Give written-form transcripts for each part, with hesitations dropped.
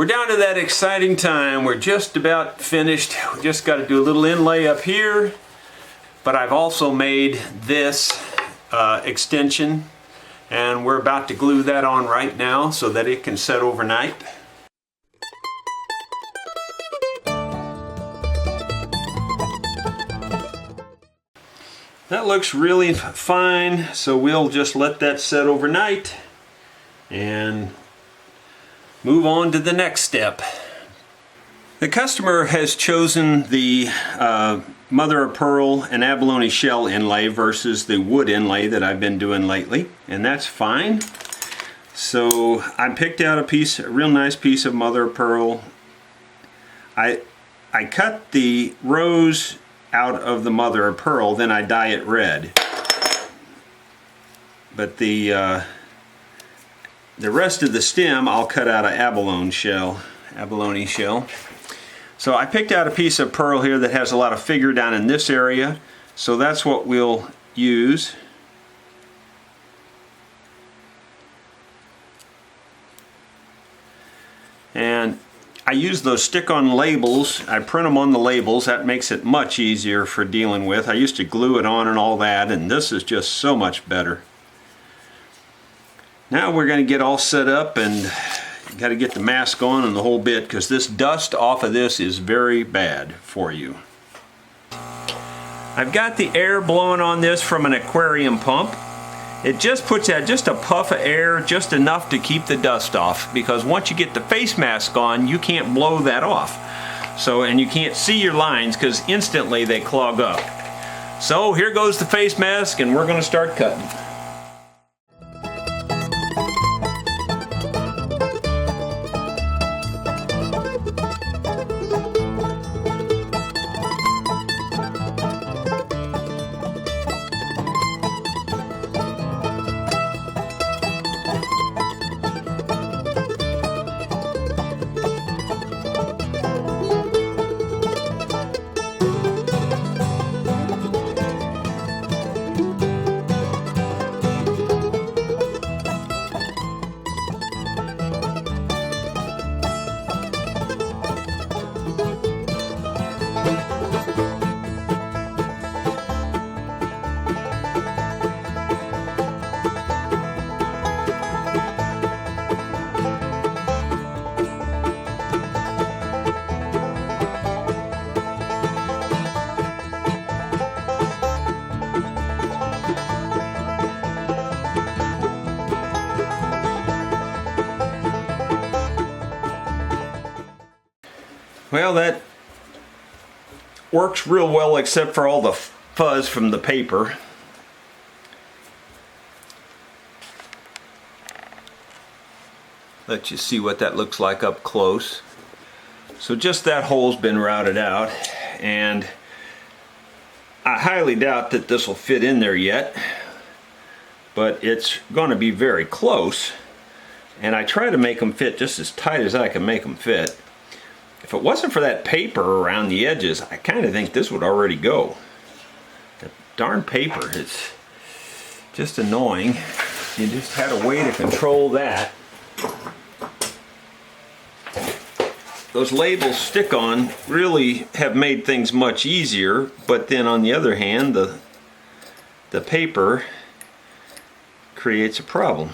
We're down to that exciting time. We're just about finished. We just got to do a little inlay up here, but I've also made this extension, and we're about to glue that on right now so that it can set overnight. That looks really fine, so we'll just let that set overnight and move on to the next step. The customer has chosen the mother of pearl and abalone shell inlay versus the wood inlay that I've been doing lately, and that's fine. So I picked out a real nice piece of mother of pearl. I cut the rose out of the mother of pearl, then I dye it red. But the rest of the stem I'll cut out of abalone shell. So I picked out a piece of pearl here that has a lot of figure down in this area, so that's what we'll use. And I use those stick-on labels. I print them on the labels. That makes it much easier for dealing with. I used to glue it on and all that, and this is just so much better. Now we're going to get all set up and got to get the mask on and the whole bit, because this dust off of this is very bad for you. I've got the air blowing on this from an aquarium pump. It just puts out just a puff of air, just enough to keep the dust off, because once you get the face mask on, you can't blow that off. So, and you can't see your lines because instantly they clog up. So here goes the face mask, and we're going to start cutting. Well, that works real well except for all the fuzz from the paper. Let you see what that looks like up close. So just that hole's been routed out, and I highly doubt that this will fit in there yet, but it's going to be very close, and I try to make them fit just as tight as I can make them fit. If it wasn't for that paper around the edges, I kind of think this would already go. That darn paper, it's just annoying. You just had a way to control that. Those labels stick-on really have made things much easier, but then on the other hand, the paper creates a problem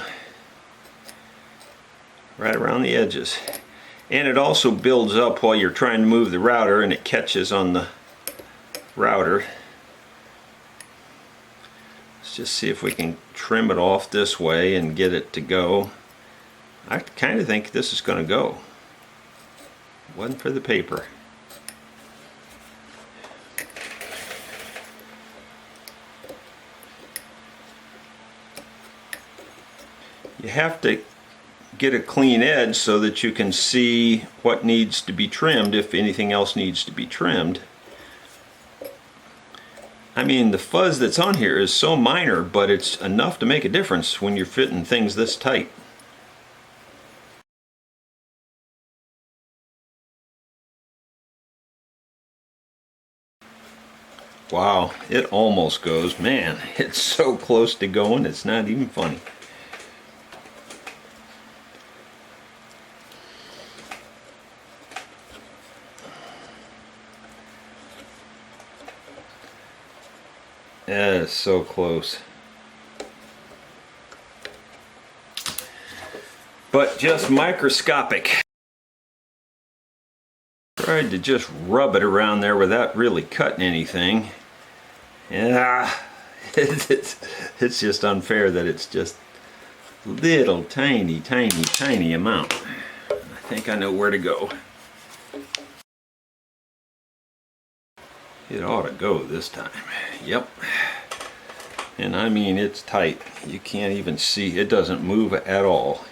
right around the edges. And it also builds up while you're trying to move the router, and it catches on the router. Let's just see if we can trim it off this way and get it to go. I kind of think this is going to go. Wasn't for the paper. You have to get a clean edge so that you can see what needs to be trimmed, if anything else needs to be trimmed. I mean, the fuzz that's on here is so minor, but it's enough to make a difference when you're fitting things this tight. Wow, it almost goes. Man, it's so close to going, it's not even funny. That is so close. But just microscopic. Tried to just rub it around there without really cutting anything. Yeah, it's just unfair that it's just little tiny amount. I think I know where to go. It ought to go this time. Yep. And I mean, it's tight. You can't even see. It doesn't move at all.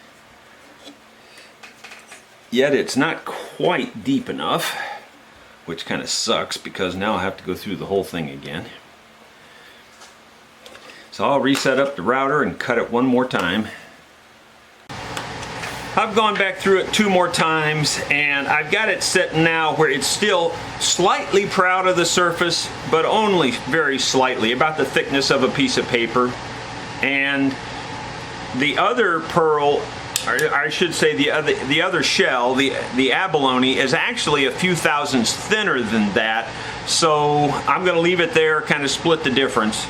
Yet it's not quite deep enough, which kind of sucks because now I have to go through the whole thing again. So I'll reset up the router and cut it one more time. I've gone back through it 2 more times and I've got it set now where it's still slightly proud of the surface, but only very slightly, about the thickness of a piece of paper. And the other pearl, or I should say the other shell, the abalone, is actually a few thousandths thinner than that. So I'm going to leave it there, kind of split the difference.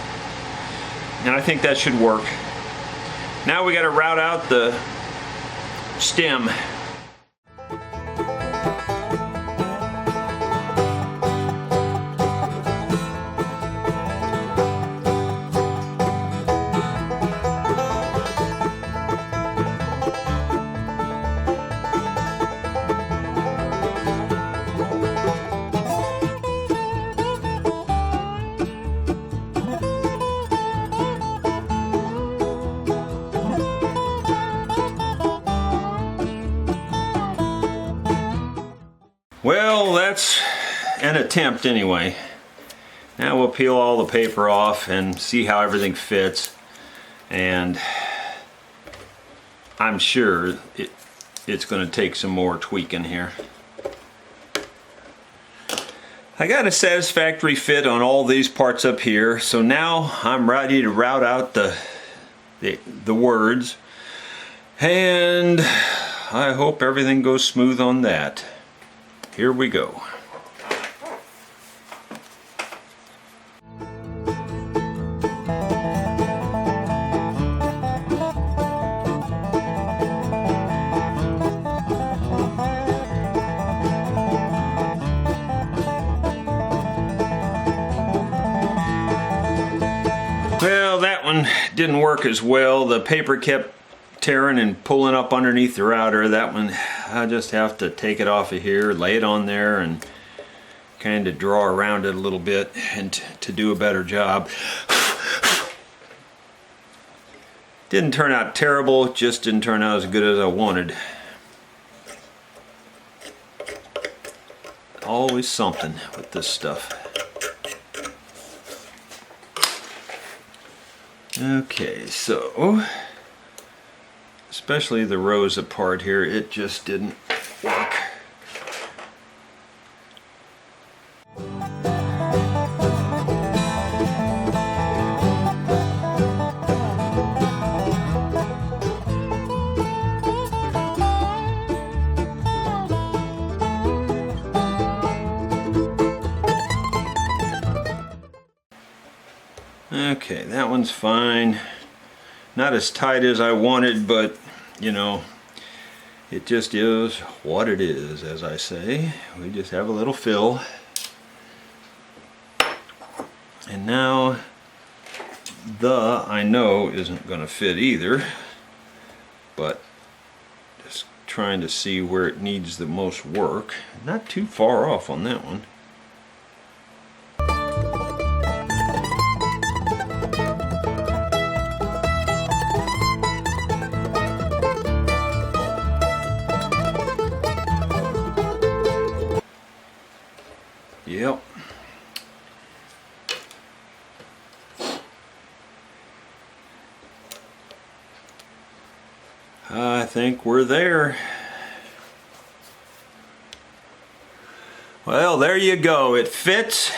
And I think that should work. Now we got to route out the stem. Well, that's an attempt anyway. Now we'll peel all the paper off and see how everything fits. And I'm sure it's going to take some more tweaking here. I got a satisfactory fit on all these parts up here, so now I'm ready to route out the words. And I hope everything goes smooth on that. Here we go. Well, that one didn't work as well. The paper kept tearing and pulling up underneath the router. That one, I just have to take it off of here, lay it on there, and kind of draw around it a little bit and to do a better job. Didn't turn out terrible, just didn't turn out as good as I wanted. Always something with this stuff. Okay, so especially the Rosa part here, it just didn't work. Okay, that one's fine. Not as tight as I wanted, but you know, it just is what it is, as I say. We just have a little fill. And now I know isn't going to fit either, but just trying to see where it needs the most work. Not too far off on that one. Yep. I think we're there. Well, there you go. It fits,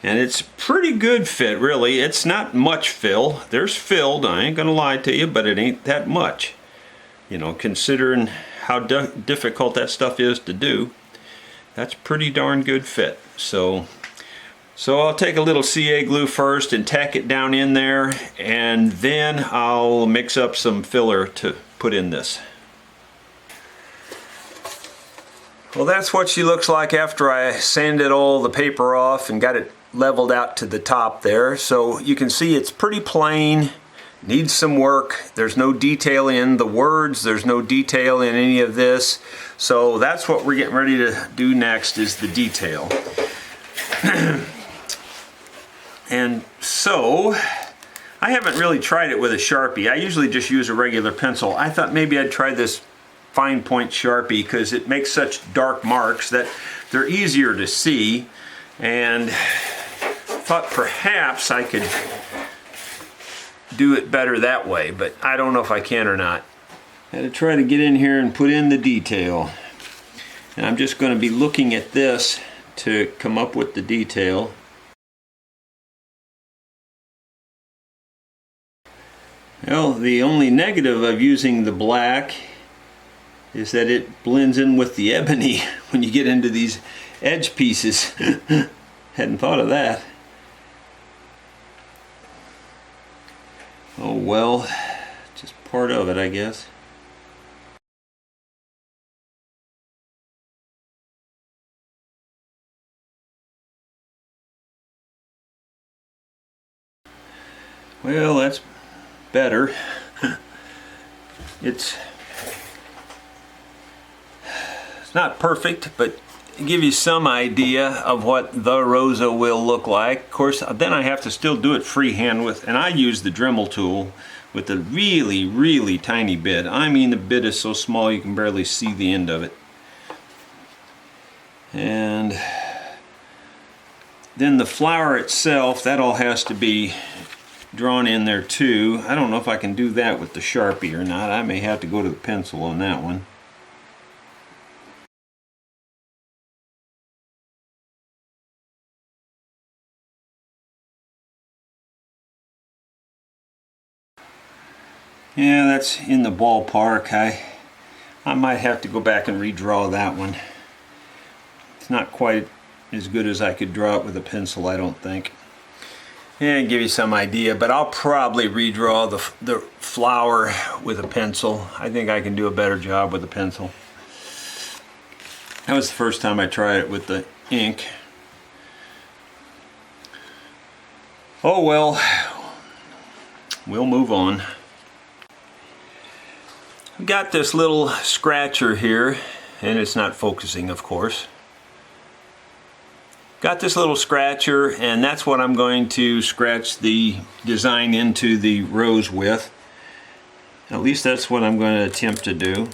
and it's a pretty good fit, really. It's not much fill. There's filled, I ain't gonna lie to you, but it ain't that much. You know, considering how difficult that stuff is to do. That's pretty darn good fit. So So I'll take a little CA glue first and tack it down in there, and then I'll mix up some filler to put in this. Well, that's what she looks like after I sanded all the paper off and got it leveled out to the top there. So you can see it's pretty plain, needs some work. There's no detail in the words, there's no detail in any of this. So that's what we're getting ready to do next, is the detail. And so I haven't really tried it with a Sharpie. I usually just use a regular pencil. I thought maybe I'd try this fine point Sharpie because it makes such dark marks that they're easier to see, and thought perhaps I could do it better that way, but I don't know if I can or not. I had to try to get in here and put in the detail, and I'm just going to be looking at this to come up with the detail. Well, the only negative of using the black is that it blends in with the ebony when you get into these edge pieces. Hadn't thought of that. Oh well, just part of it, I guess. Well, that's better. It's not perfect, but give you some idea of what the Rosa will look like. Of course, then I have to still do it freehand with, and I use the Dremel tool with a really, really tiny bit. I mean, the bit is so small you can barely see the end of it. And then the flower itself, that all has to be drawn in there too. I don't know if I can do that with the Sharpie or not. I may have to go to the pencil on that one. Yeah, that's in the ballpark. I might have to go back and redraw that one. It's not quite as good as I could draw it with a pencil, I don't think. And give you some idea, but I'll probably redraw the flower with a pencil. I think I can do a better job with a pencil. That was the first time I tried it with the ink. Oh well, we'll move on. I've got this little scratcher here, and it's not focusing, of course. Got this little scratcher, and that's what I'm going to scratch the design into the rose with. At least that's what I'm going to attempt to do.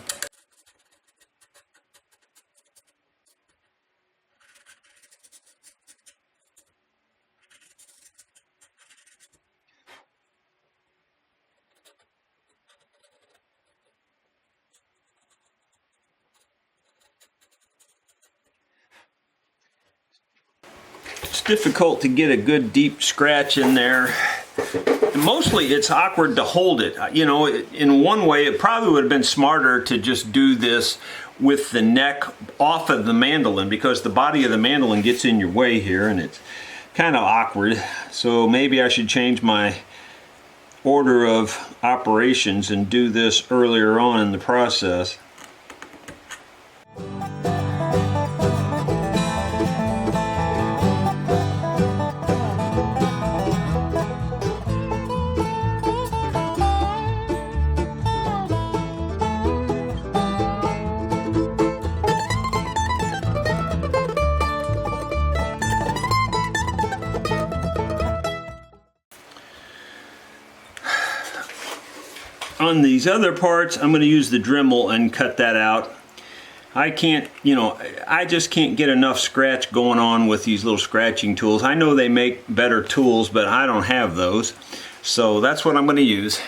It's difficult to get a good deep scratch in there. Mostly it's awkward to hold it. You know, in one way it probably would have been smarter to just do this with the neck off of the mandolin, because the body of the mandolin gets in your way here and it's kind of awkward. So maybe I should change my order of operations and do this earlier on in the process. On these other parts, I'm going to use the Dremel and cut that out. I can't, you know, I just can't get enough scratch going on with these little scratching tools. I know they make better tools, but I don't have those. So that's what I'm going to use.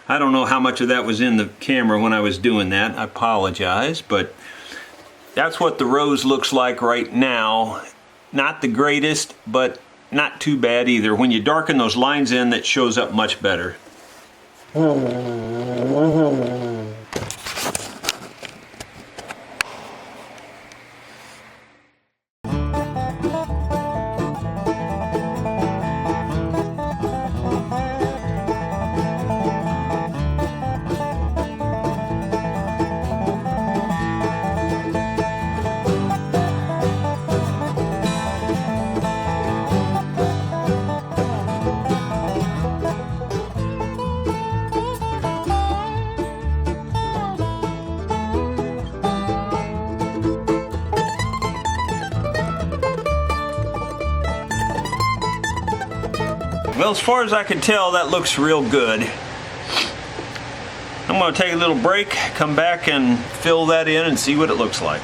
I don't know how much of that was in the camera when I was doing that. I apologize, but that's what the rose looks like right now. Not the greatest, but not too bad either. When you darken those lines in, that shows up much better. Well, as far as I can tell, that looks real good. I'm going to take a little break, come back and fill that in and see what it looks like.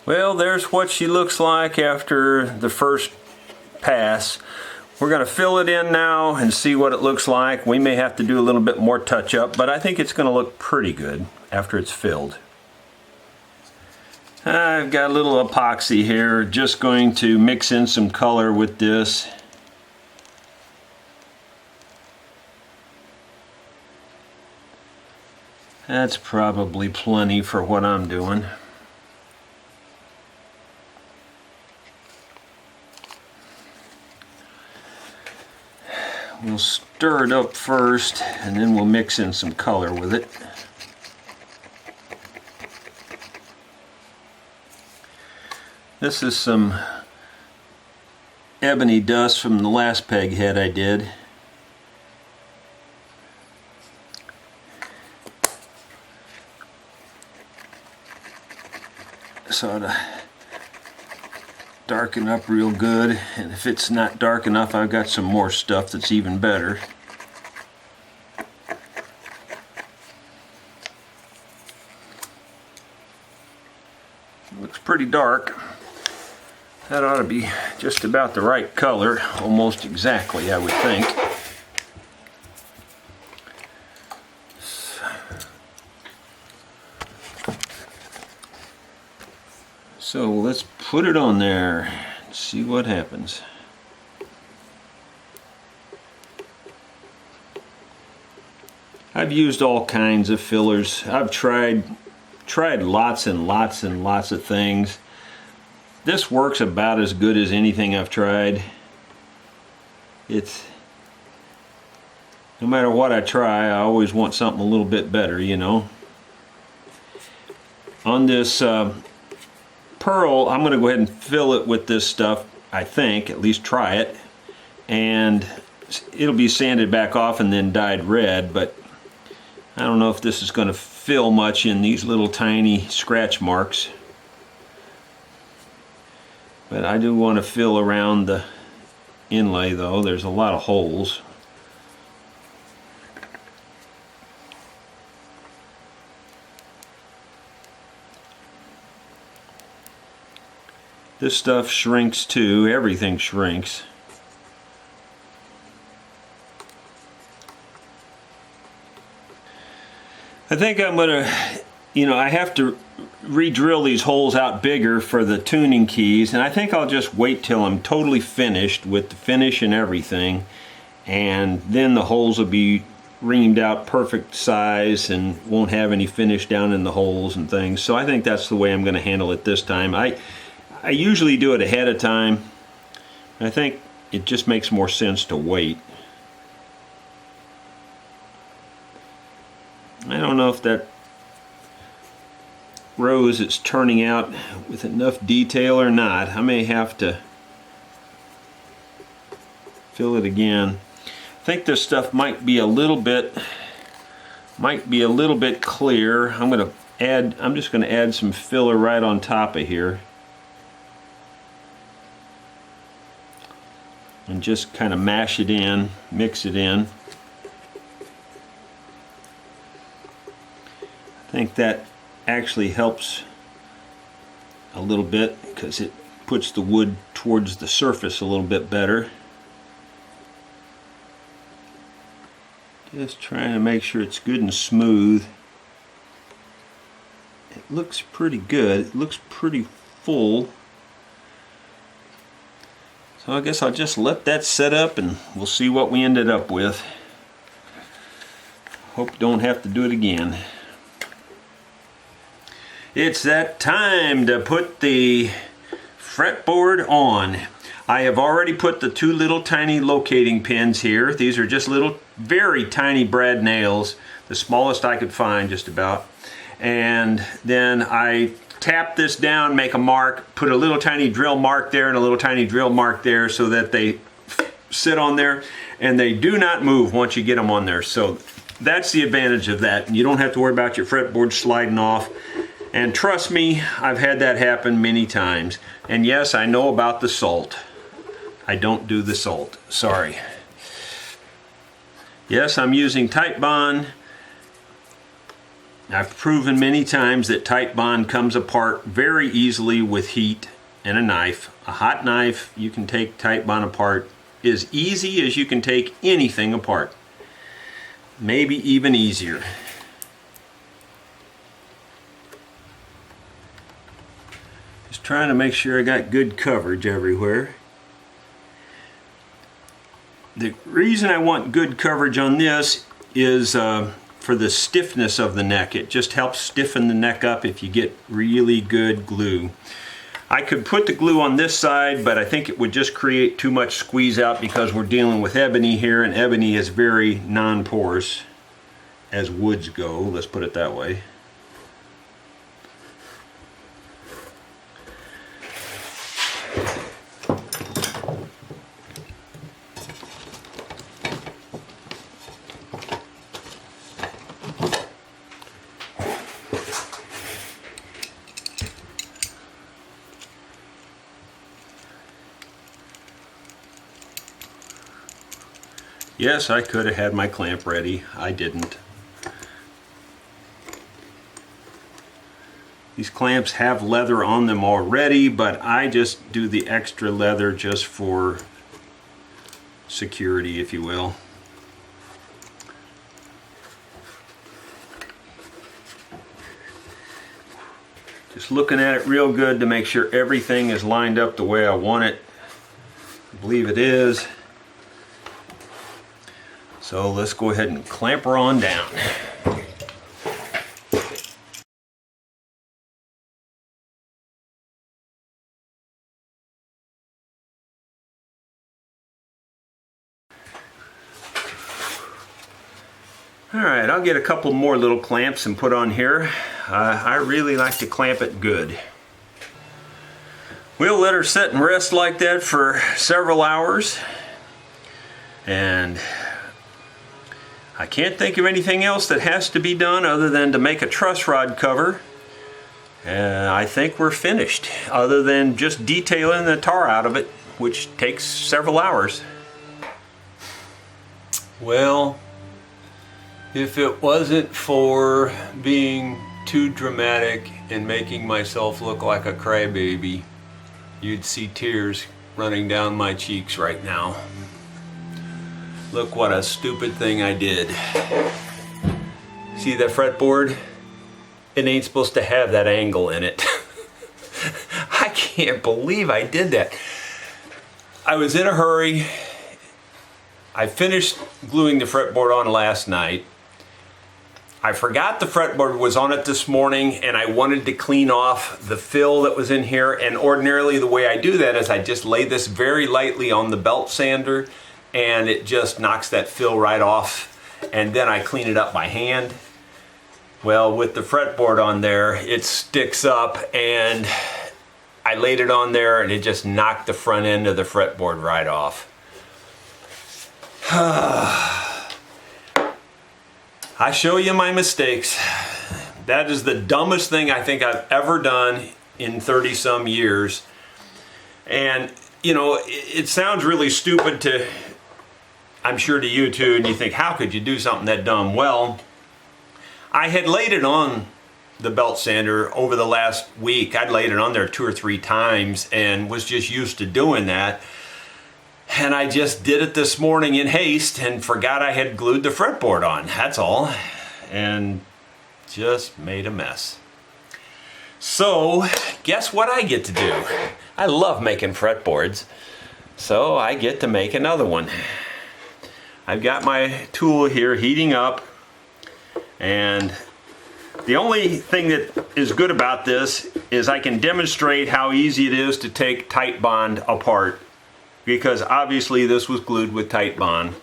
Well, there's what she looks like after the first pass. We're going to fill it in now and see what it looks like. We may have to do a little bit more touch up, but I think it's going to look pretty good after it's filled. I've got a little epoxy here, just going to mix in some color with this. That's probably plenty for what I'm doing. We'll stir it up first, and then we'll mix in some color with it. This is some ebony dust from the last peg head I did. So to darken up real good, and if it's not dark enough, I've got some more stuff that's even better. Looks pretty dark. That ought to be just about the right color, almost exactly, I would think. So let's put it on there and see what happens. I've used all kinds of fillers. I've tried lots and lots and lots of things. This works about as good as anything I've tried. It's no matter what I try, I always want something a little bit better, you know. On this pearl, I'm going to go ahead and fill it with this stuff, I think, at least try it, and it'll be sanded back off and then dyed red, but I don't know if this is going to fill much in these little tiny scratch marks. But I do want to fill around the inlay though. There's a lot of holes. This stuff shrinks too. Everything shrinks. I think I'm going to, I have to re-drill these holes out bigger for the tuning keys, and I think I'll just wait till I'm totally finished with the finish and everything, and then the holes will be reamed out perfect size and won't have any finish down in the holes and things. So I think that's the way I'm going to handle it this time. I usually do it ahead of time. I think it just makes more sense to wait. I don't know if that rose is turning out with enough detail or not. I may have to fill it again. I think this stuff might be a little bit clear. I'm just going to add some filler right on top of here. And just kind of mash it in, mix it in. I think that actually helps a little bit because it puts the wood towards the surface a little bit better. Just trying to make sure it's good and smooth. It looks pretty good. It looks pretty full. So I guess I'll just let that set up and we'll see what we ended up with. Hope don't have to do it again. It's that time to put the fretboard on. I have already put the 2 little tiny locating pins here. These are just little, very tiny brad nails, the smallest I could find just about. And then I tap this down, make a mark, put a little tiny drill mark there and a little tiny drill mark there so that they sit on there and they do not move once you get them on there. So that's the advantage of that. You don't have to worry about your fretboard sliding off. And trust me, I've had that happen many times. And yes, I know about the salt. I don't do the salt, sorry. Yes, I'm using Titebond. I've proven many times that Titebond comes apart very easily with heat and a knife. A hot knife, you can take Titebond apart as easy as you can take anything apart. Maybe even easier. Just trying to make sure I got good coverage everywhere. The reason I want good coverage on this is for the stiffness of the neck. It just helps stiffen the neck up if you get really good glue. I could put the glue on this side, but I think it would just create too much squeeze out because we're dealing with ebony here, and ebony is very non-porous as woods go, let's put it that way. Yes, I could have had my clamp ready. I didn't. These clamps have leather on them already, but I just do the extra leather just for security, if you will. Just looking at it real good to make sure everything is lined up the way I want it. I believe it is. So let's go ahead and clamp her on down. Alright, I'll get a couple more little clamps and put on here. I really like to clamp it good. We'll let her sit and rest like that for several hours. And I can't think of anything else that has to be done other than to make a truss rod cover. And I think we're finished, other than just detailing the tar out of it, which takes several hours. Well, if it wasn't for being too dramatic and making myself look like a crybaby, you'd see tears running down my cheeks right now. Look what a stupid thing I did. See that fretboard? It ain't supposed to have that angle in it. I can't believe I did that. I was in a hurry. I finished gluing the fretboard on last night. I forgot the fretboard was on it this morning, and I wanted to clean off the fill that was in here. And ordinarily the way I do that is I just lay this very lightly on the belt sander, and it just knocks that fill right off, and then I clean it up by hand. Well, with the fretboard on there, it sticks up, and I laid it on there and it just knocked the front end of the fretboard right off. I show you my mistakes. That is the dumbest thing I think I've ever done in 30 some years. And you know, it sounds really stupid to, I'm sure to you too, and you think, how could you do something that dumb? Well, I had laid it on the belt sander over the last week. I'd laid it on there 2 or 3 times and was just used to doing that. And I just did it this morning in haste and forgot I had glued the fretboard on, that's all. And just made a mess. So, guess what I get to do? I love making fretboards, so I get to make another one. I've got my tool here heating up, and The only thing that is good about this is I can demonstrate how easy it is to take Titebond apart, because obviously this was glued with Titebond.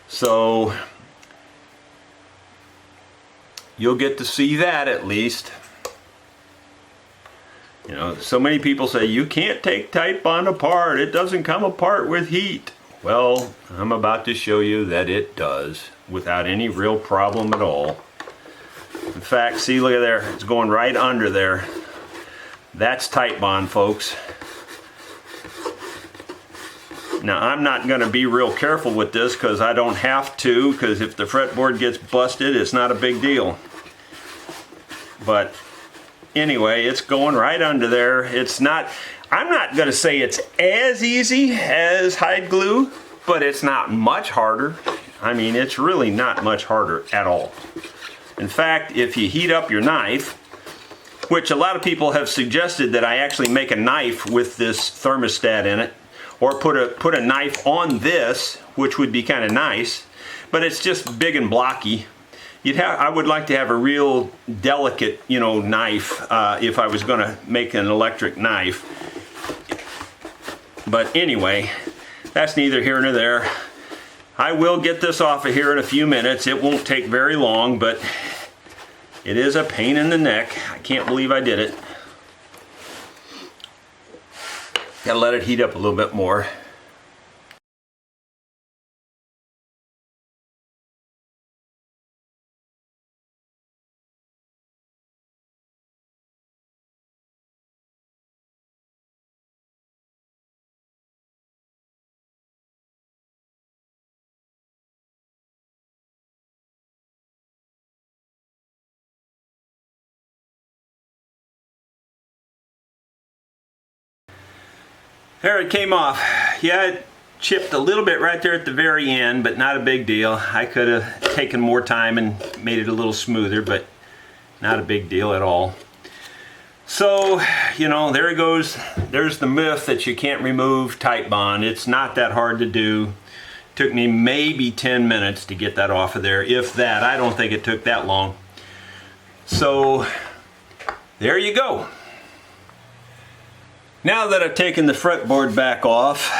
So you'll get to see that at least. You know, so many people say you can't take Titebond apart, it doesn't come apart with heat. Well, I'm about to show you that it does without any real problem at all. In fact, see, look at there, it's going right under there. That's Titebond, folks. Now, I'm not going to be real careful with this because I don't have to, because if the fretboard gets busted, it's not a big deal. But anyway, it's going right under there. It's not, I'm not going to say it's as easy as hide glue, but it's not much harder. I mean, it's really not much harder at all. In fact, if you heat up your knife, which a lot of people have suggested that I actually make a knife with this thermostat in it, or put a knife on this, which would be kind of nice, but it's just big and blocky. I would like to have a real delicate, you know, knife if I was going to make an electric knife. But anyway, that's neither here nor there. I will get this off of here in a few minutes. It won't take very long, but it is a pain in the neck. I can't believe I did it. Gotta let it heat up a little bit more. There it came off. Yeah, it chipped a little bit right there at the very end, but not a big deal. I could have taken more time and made it a little smoother, but not a big deal at all. So, you know, there it goes. There's the myth that you can't remove Titebond. It's not that hard to do. It took me maybe 10 minutes to get that off of there, if that. I don't think it took that long. So, there you go. Now that I've taken the fretboard back off,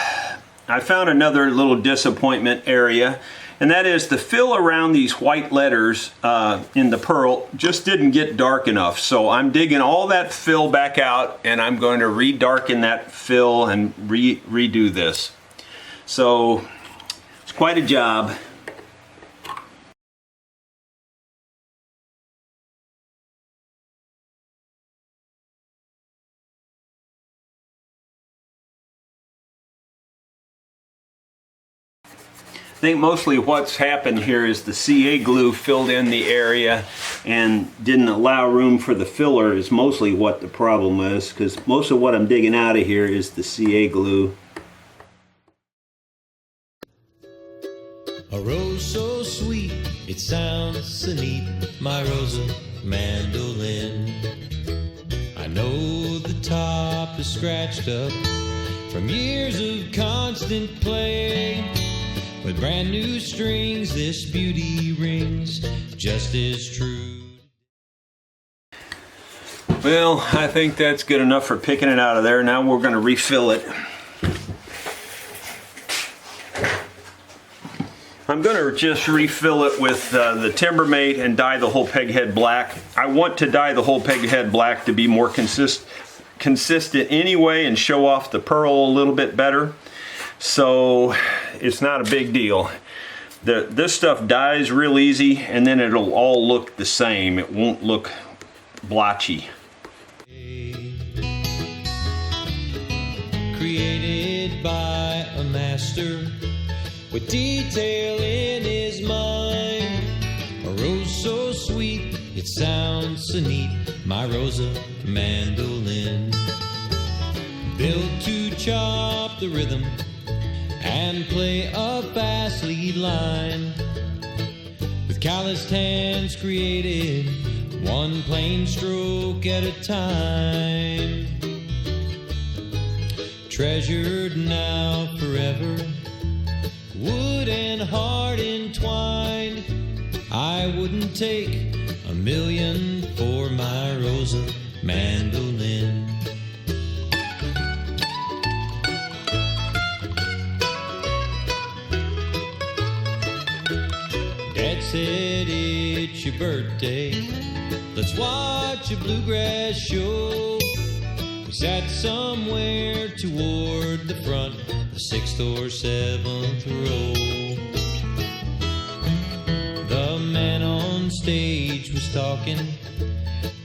I found another little disappointment area, and that is the fill around these white letters in the pearl just didn't get dark enough. So I'm digging all that fill back out, and I'm going to re-darken that fill and redo this. So it's quite a job. I think mostly what's happened here is the CA glue filled in the area and didn't allow room for the filler is mostly what the problem is, because most of what I'm digging out of here is the CA glue. A rose so sweet, it sounds so neat, my Rosa mandolin. I know the top is scratched up from years of constant play. With brand new strings, this beauty rings just as true. Well, I think that's good enough for picking it out of there. Now we're going to refill it. I'm going to just refill it with the Timbermate and dye the whole peghead black. I want to dye the whole peghead black to be more consistent anyway and show off the pearl a little bit better. So it's not a big deal. This stuff dyes real easy, and then it'll all look the same. It won't look blotchy. Created by a master with detail in his mind. A rose so sweet, it sounds so neat, my Rosa mandolin. Built to chop the rhythm and play a fast lead line. With calloused hands created, one plain stroke at a time. Treasured now forever, wood and heart entwined. I wouldn't take 1,000,000 for my Rosa mandolin. Dad said it's your birthday, let's watch a bluegrass show. We sat somewhere toward the front, the 6th or 7th row. The man on stage was talking,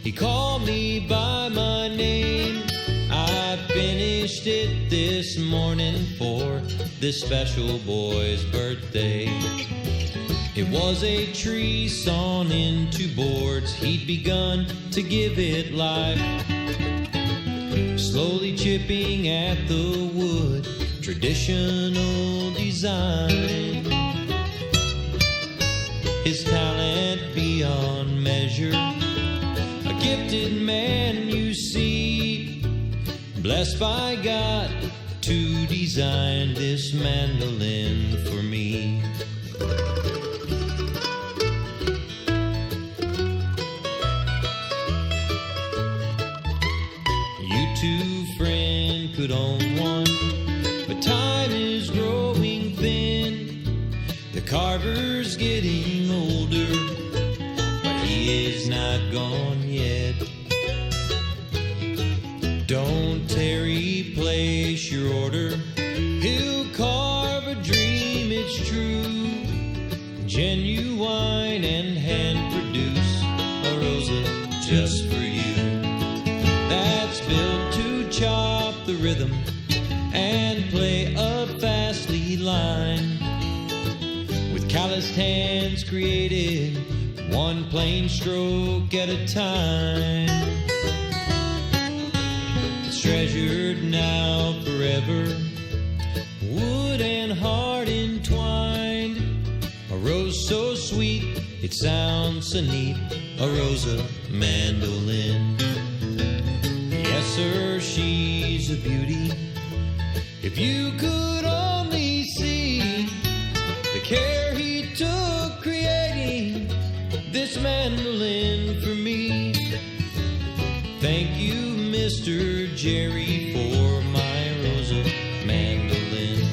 he called me by my name. I finished it this morning for this special boy's birthday. It was a tree sawn into boards, he'd begun to give it life. Slowly chipping at the wood, traditional design. His talent beyond measure, a gifted man you see, blessed by God to design this mandolin for me. You two, friend, could own one, but time is growing thin. The carver's getting older, but he is not gone yet. Don't tarry, place your order. He'll carve a dream, it's true. Genuine and hand-produce a Rosa just for you. That's built to chop the rhythm and play a fast lead line. With calloused hands created, one plain stroke at a time. It's treasured now forever, wood and heart entwined. A rose so sweet, it sounds so neat, a Rosa mandolin. Yes, sir, she's a beauty. If you could only see the care he took creating this mandolin for me. Thank you, Mr. Jerry, for my Rosa mandolin.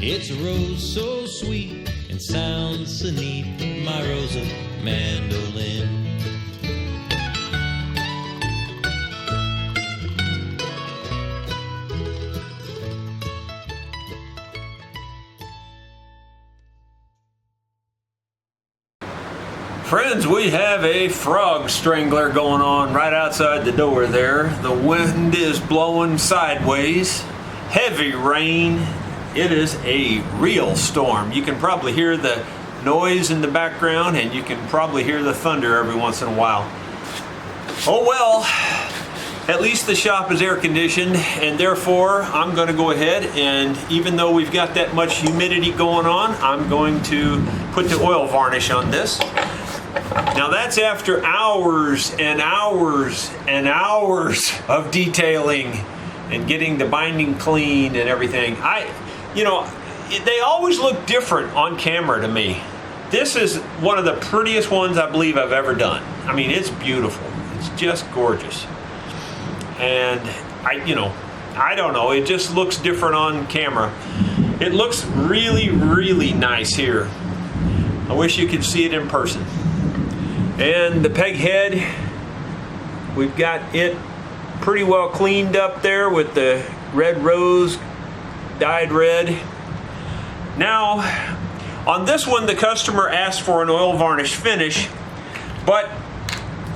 It's a rose so sweet and sounds so neat, my Rosa mandolin. Friends, we have a frog strangler going on right outside the door there. The wind is blowing sideways. Heavy rain. It is a real storm. You can probably hear the noise in the background, and you can probably hear the thunder every once in a while. Oh well, at least the shop is air conditioned, and therefore I'm going to go ahead and, even though we've got that much humidity going on, I'm going to put the oil varnish on this. Now that's after hours and hours and hours of detailing and getting the binding clean and everything. They always look different on camera to me. This is one of the prettiest ones I believe I've ever done. I mean, it's beautiful. It's just gorgeous. And I don't know, it just looks different on camera. It looks really, really nice here. I wish you could see it in person. And the peg head, we've got it pretty well cleaned up there with the red rose dyed red. Now, on this one, the customer asked for an oil varnish finish, but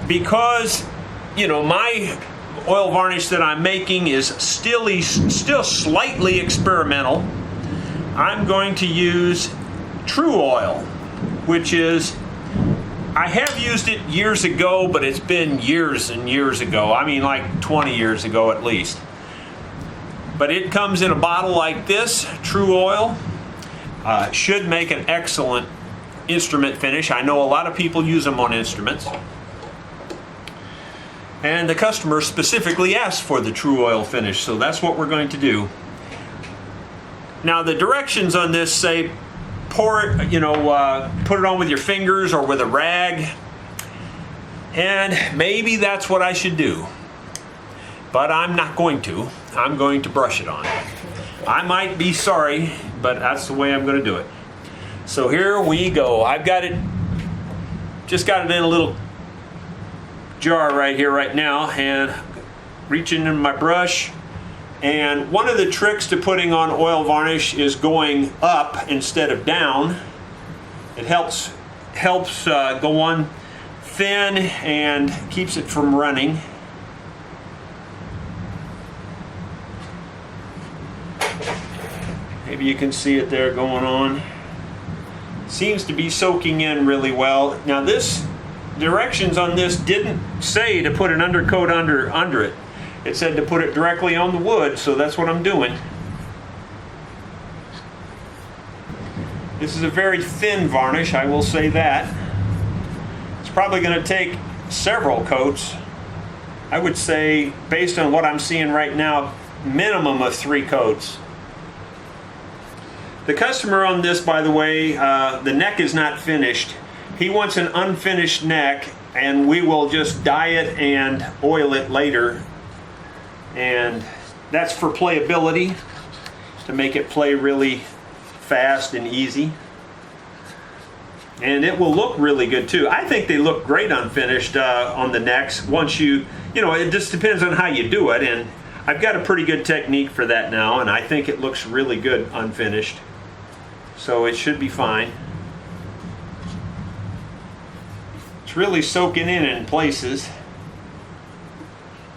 because, my oil varnish that I'm making is still slightly experimental, I'm going to use True Oil, which is, I have used it years ago, but it's been years and years ago. I mean, like 20 years ago at least. But it comes in a bottle like this, True Oil. Should make an excellent instrument finish. I know a lot of people use them on instruments. And the customer specifically asked for the True Oil finish, so that's what we're going to do. Now the directions on this say, put it on with your fingers or with a rag. And maybe that's what I should do. But I'm not going to. I'm going to brush it on. I might be sorry, but that's the way I'm going to do it. So here we go. I've got it, just got it in a little jar right here right now, and reaching in my brush. And one of the tricks to putting on oil varnish is going up instead of down. It helps go on thin and keeps it from running. Maybe you can see it there going on. Seems to be soaking in really well. Now this directions on this didn't say to put an undercoat under it. It said to put it directly on the wood, so that's what I'm doing. This is a very thin varnish, I will say that. It's probably going to take several coats. I would say, based on what I'm seeing right now, minimum of 3 coats. The customer on this, by the way, the neck is not finished. He wants an unfinished neck, and we will just dye it and oil it later. And that's for playability, to make it play really fast and easy. And it will look really good too. I think they look great unfinished on the necks. Once you know, it just depends on how you do it. And I've got a pretty good technique for that now, and I think it looks really good unfinished. So it should be fine. It's really soaking in places.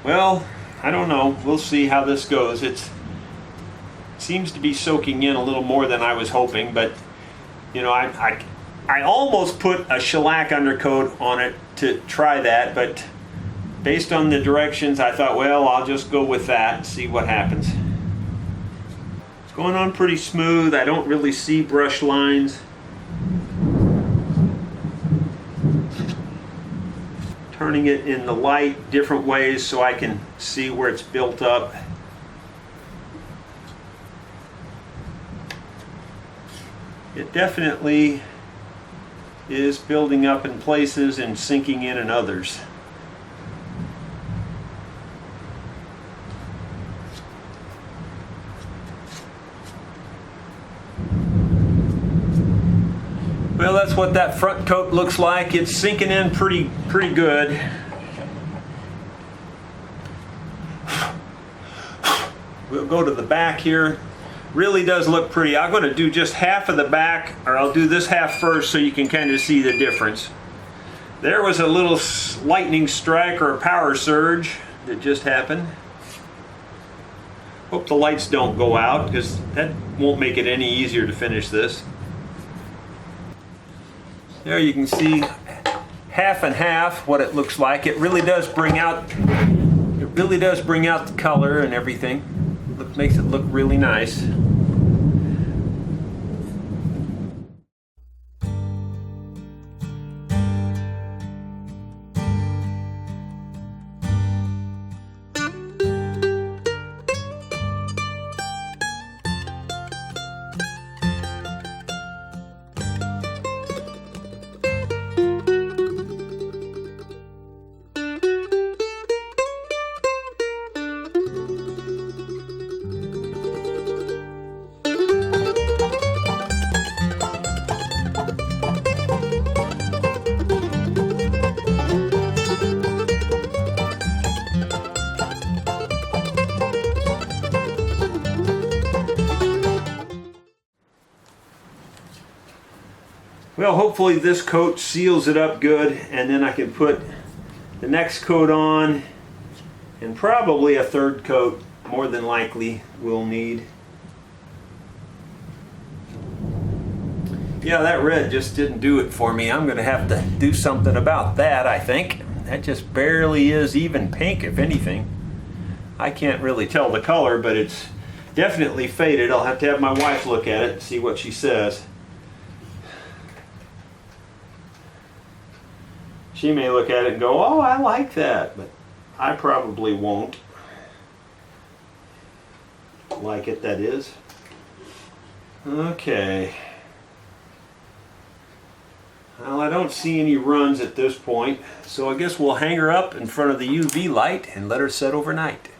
Well, I don't know. We'll see how this goes. It seems to be soaking in a little more than I was hoping, but you know, I almost put a shellac undercoat on it to try that, but based on the directions, I thought, well, I'll just go with that and see what happens. It's going on pretty smooth. I don't really see brush lines. Turning it in the light different ways so I can see where it's built up. It definitely is building up in places and sinking in others. Well, that's what that front coat looks like. It's sinking in pretty good. We'll go to the back here. Really does look pretty. I'm going to do just half of the back, or I'll do this half first so you can kind of see the difference. There was a little lightning strike or a power surge that just happened. Hope the lights don't go out, because that won't make it any easier to finish this. There you can see half and half what it looks like. It really does bring out the color and everything. Makes it look really nice. Well, hopefully this coat seals it up good, and then I can put the next coat on, and probably a third coat more than likely we'll need. Yeah, that red just didn't do it for me. I'm going to have to do something about that, I think. That just barely is even pink, if anything. I can't really tell the color, but it's definitely faded. I'll have to have my wife look at it and see what she says. She may look at it and go, oh, I like that, but I probably won't like it, that is. Okay. Well, I don't see any runs at this point, so I guess we'll hang her up in front of the UV light and let her set overnight.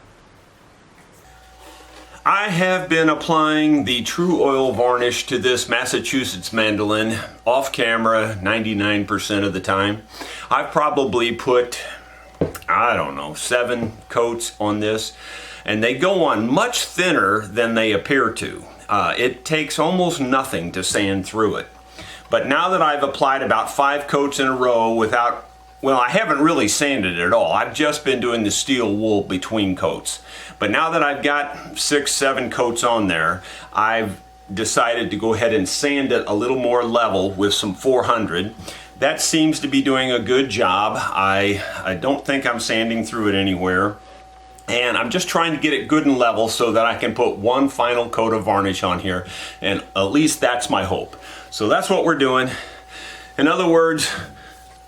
I have been applying the True Oil varnish to this Massachusetts Mandolin off camera 99% of the time. I've probably put, I don't know, 7 coats on this, and they go on much thinner than they appear to. It takes almost nothing to sand through it. But now that I've applied about 5 coats in a row without, well, I haven't really sanded it at all. I've just been doing the steel wool between coats. But now that I've got 6, 7 coats on there, I've decided to go ahead and sand it a little more level with some 400. That seems to be doing a good job. I don't think I'm sanding through it anywhere. And I'm just trying to get it good and level so that I can put one final coat of varnish on here. And at least that's my hope. So that's what we're doing. In other words,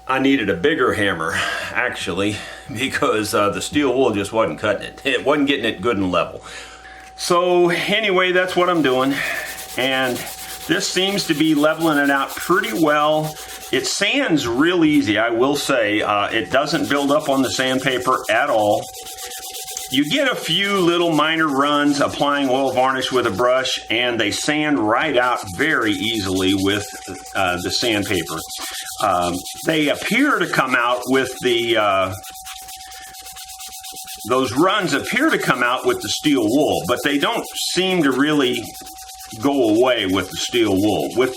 I needed a bigger hammer, actually, because the steel wool just wasn't cutting it. It wasn't getting it good and level. So anyway, that's what I'm doing. And this seems to be leveling it out pretty well. It sands real easy, I will say. It doesn't build up on the sandpaper at all. You get a few little minor runs applying oil varnish with a brush, and they sand right out very easily with the sandpaper. They appear to come out with the, those runs appear to come out with the steel wool, but they don't seem to really go away with the steel wool. With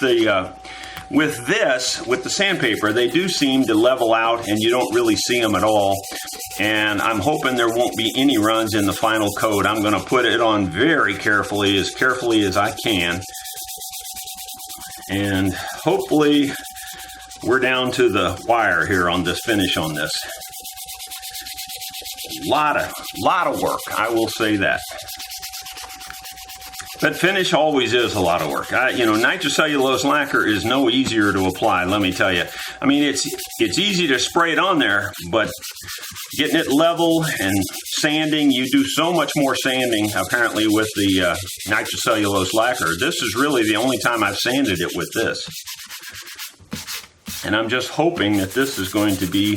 the sandpaper, they do seem to level out and you don't really see them at all. And I'm hoping there won't be any runs in the final coat. I'm going to put it on very carefully as I can. And hopefully we're down to the wire here on this finish on this. Lot of work, I will say that. But finish always is a lot of work. Nitrocellulose lacquer is no easier to apply, let me tell you. I mean, it's easy to spray it on there, but getting it level and sanding, you do so much more sanding, apparently, with the nitrocellulose lacquer. This is really the only time I've sanded it with this. And I'm just hoping that this is going to be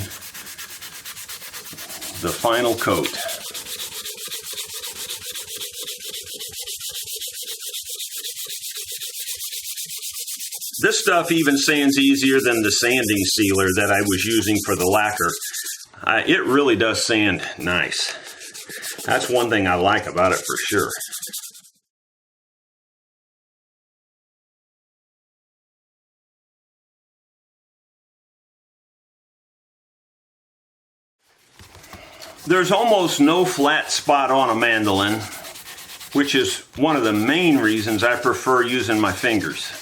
the final coat. This stuff even sands easier than the sanding sealer that I was using for the lacquer. It really does sand nice. That's one thing I like about it for sure. There's almost no flat spot on a mandolin, which is one of the main reasons I prefer using my fingers.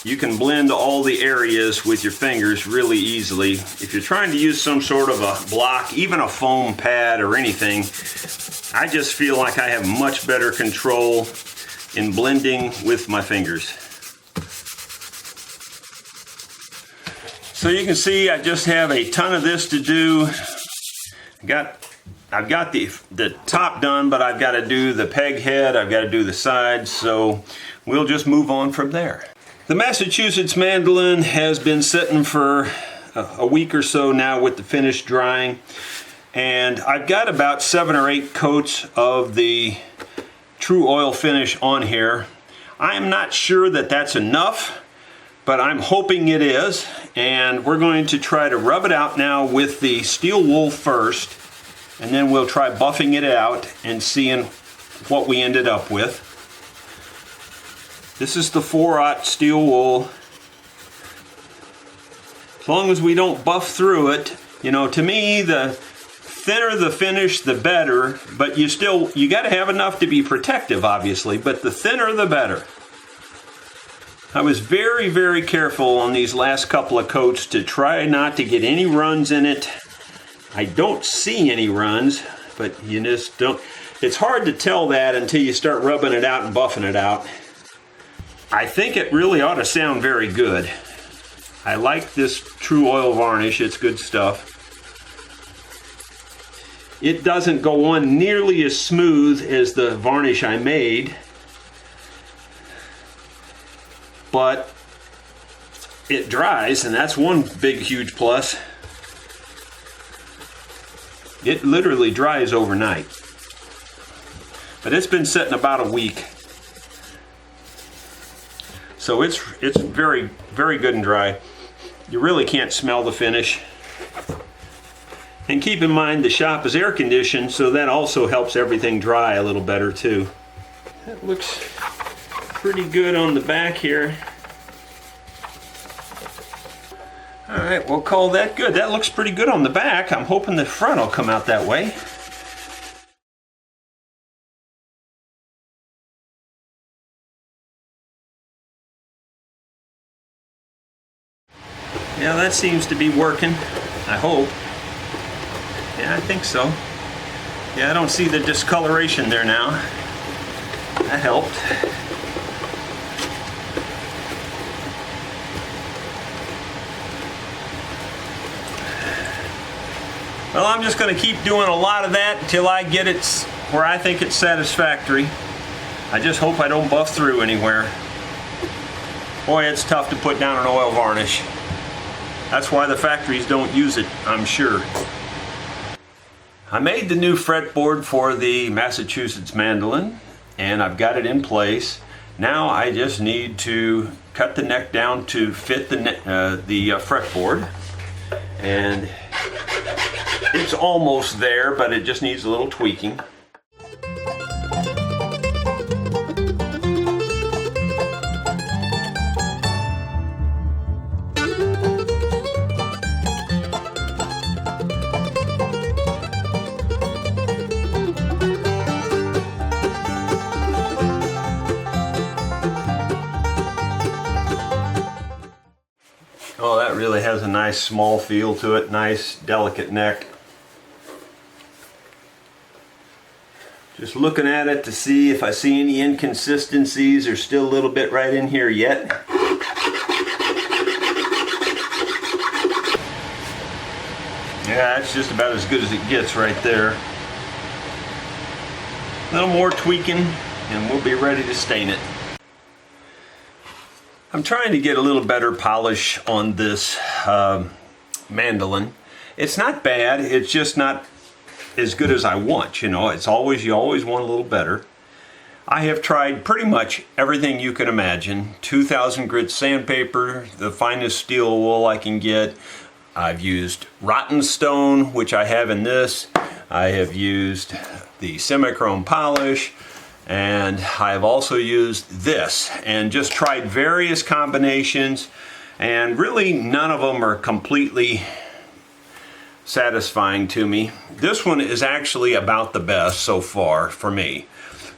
You can blend all the areas with your fingers really easily. If you're trying to use some sort of a block, even a foam pad or anything, I just feel like I have much better control in blending with my fingers. So you can see I just have a ton of this to do. I've got the top done, but I've got to do the peg head, I've got to do the sides, so we'll just move on from there. The Massachusetts Mandolin has been sitting for a week or so now with the finish drying, and I've got about 7 or 8 coats of the True Oil finish on here. I am not sure that that's enough, but I'm hoping it is, and we're going to try to rub it out now with the steel wool first, and then we'll try buffing it out and seeing what we ended up with. This is the 4/0 steel wool. As long as we don't buff through it, to me, the thinner the finish, the better, but you got to have enough to be protective, obviously, but the thinner the better. I was very, very careful on these last couple of coats to try not to get any runs in it. I don't see any runs, but you just don't. It's hard to tell that until you start rubbing it out and buffing it out. I think it really ought to sound very good. I like this True Oil varnish, it's good stuff. It doesn't go on nearly as smooth as the varnish I made, but it dries, and that's one big huge plus. It literally dries overnight. But it's been sitting about a week. So it's very, very good and dry. You really can't smell the finish. And keep in mind the shop is air conditioned, so that also helps everything dry a little better too. That looks pretty good on the back here. Alright, we'll call that good. That looks pretty good on the back. I'm hoping the front will come out that way. Yeah, that seems to be working. I hope. Yeah, I think so. Yeah, I don't see the discoloration there now. That helped. Well, I'm just going to keep doing a lot of that until I get it where I think it's satisfactory. I just hope I don't buff through anywhere. Boy, it's tough to put down an oil varnish. That's why the factories don't use it, I'm sure. I made the new fretboard for the Massachusetts Mandolin, and I've got it in place. Now I just need to cut the neck down to fit the fretboard, and it's almost there, but it just needs a little tweaking. Oh, that really has a nice small feel to it, nice delicate neck. Just looking at it to see if I see any inconsistencies. There's still a little bit right in here yet. Yeah, it's just about as good as it gets right there. A little more tweaking and we'll be ready to stain it. I'm trying to get a little better polish on this Mandolin. It's not bad, it's just not as good as I want, you know. It's always, you always want a little better. I have tried pretty much everything you can imagine. 2000 grit sandpaper, the finest steel wool I can get. I've used rotten stone, which I have in this. I have used the semi-chrome polish, and I've also used this and just tried various combinations, and really none of them are completely satisfying to me. This one is actually about the best so far for me.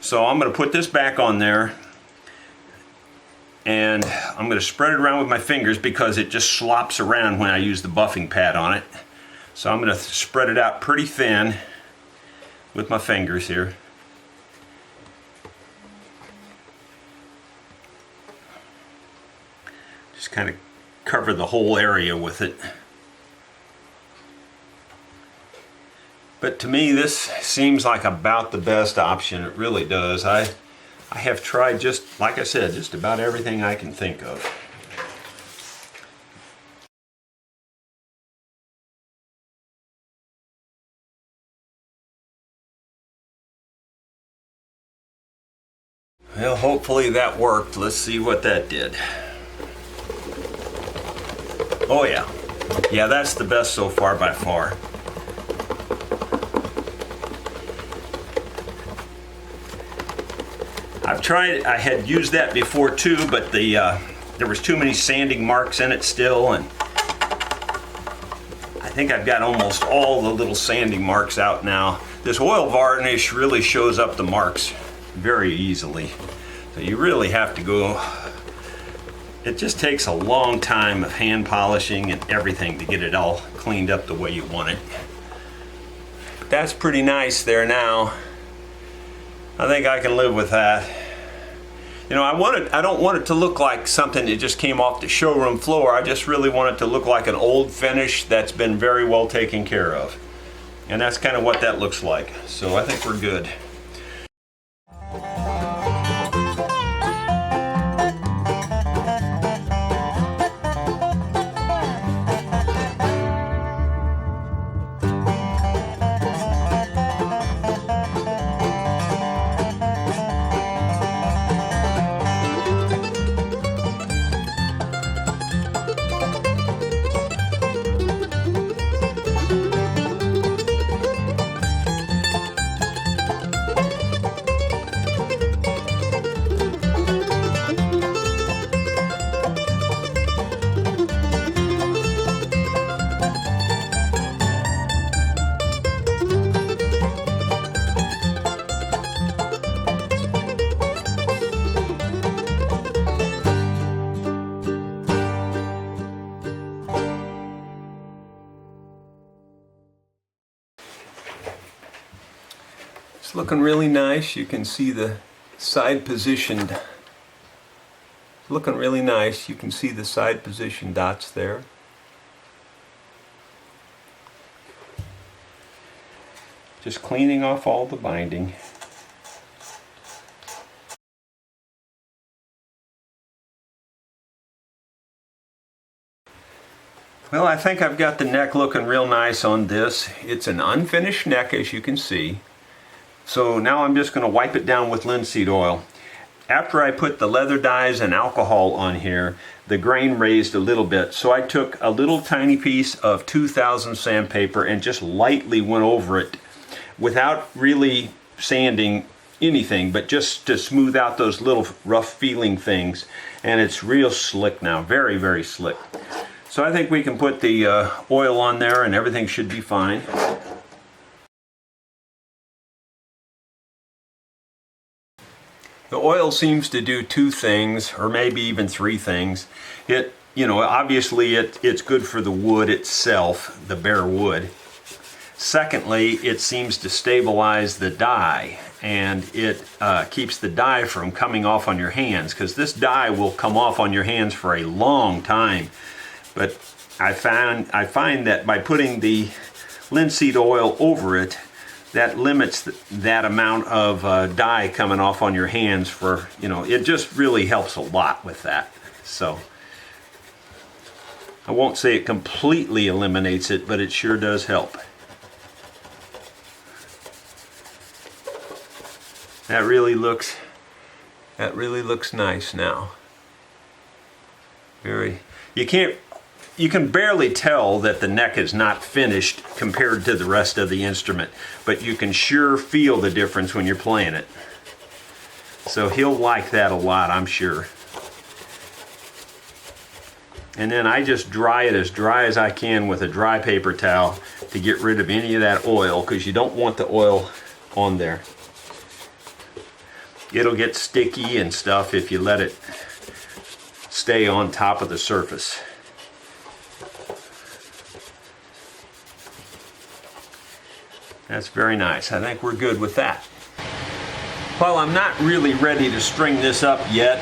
So I'm going to put this back on there, and I'm going to spread it around with my fingers because it just slops around when I use the buffing pad on it. So I'm going to spread it out pretty thin with my fingers here. Just kind of cover the whole area with it. But to me, this seems like about the best option. It really does. I have tried, just like I said, just about everything I can think of. Well, hopefully that worked. Let's see what that did. Oh yeah. Yeah, that's the best so far by far. I've tried, I had used that before too, but there was too many sanding marks in it still, and I think I've got almost all the little sanding marks out now. This oil varnish really shows up the marks very easily. So you really have to go, it just takes a long time of hand polishing and everything to get it all cleaned up the way you want it. But that's pretty nice there now. I think I can live with that. You know, I don't want it to look like something that just came off the showroom floor. I just really want it to look like an old finish that's been very well taken care of. And that's kind of what that looks like. So I think we're good. It's looking really nice. You can see the side positioned. Looking really nice. You can see the side position dots there. Just cleaning off all the binding. Well, I think I've got the neck looking real nice on this. It's an unfinished neck, as you can see. So now I'm just going to wipe it down with linseed oil. After I put the leather dyes and alcohol on here, the grain raised a little bit. So I took a little tiny piece of 2000 sandpaper and just lightly went over it without really sanding anything, but just to smooth out those little rough feeling things. And it's real slick now, very, very slick. So I think we can put the oil on there and everything should be fine. The oil seems to do two things, or maybe even three things. Obviously it's good for the wood itself, the bare wood. Secondly, it seems to stabilize the dye, and it keeps the dye from coming off on your hands, because this dye will come off on your hands for a long time. But I find that by putting the linseed oil over it, that limits that amount of dye coming off on your hands for, it just really helps a lot with that. So I won't say it completely eliminates it, but it sure does help. That really looks nice now. You can barely tell that the neck is not finished compared to the rest of the instrument, but you can sure feel the difference when you're playing it. So he'll like that a lot, I'm sure. And then I just dry it as dry as I can with a dry paper towel to get rid of any of that oil, because you don't want the oil on there. It'll get sticky and stuff if you let it stay on top of the surface. That's very nice. I think we're good with that. Well, I'm not really ready to string this up yet.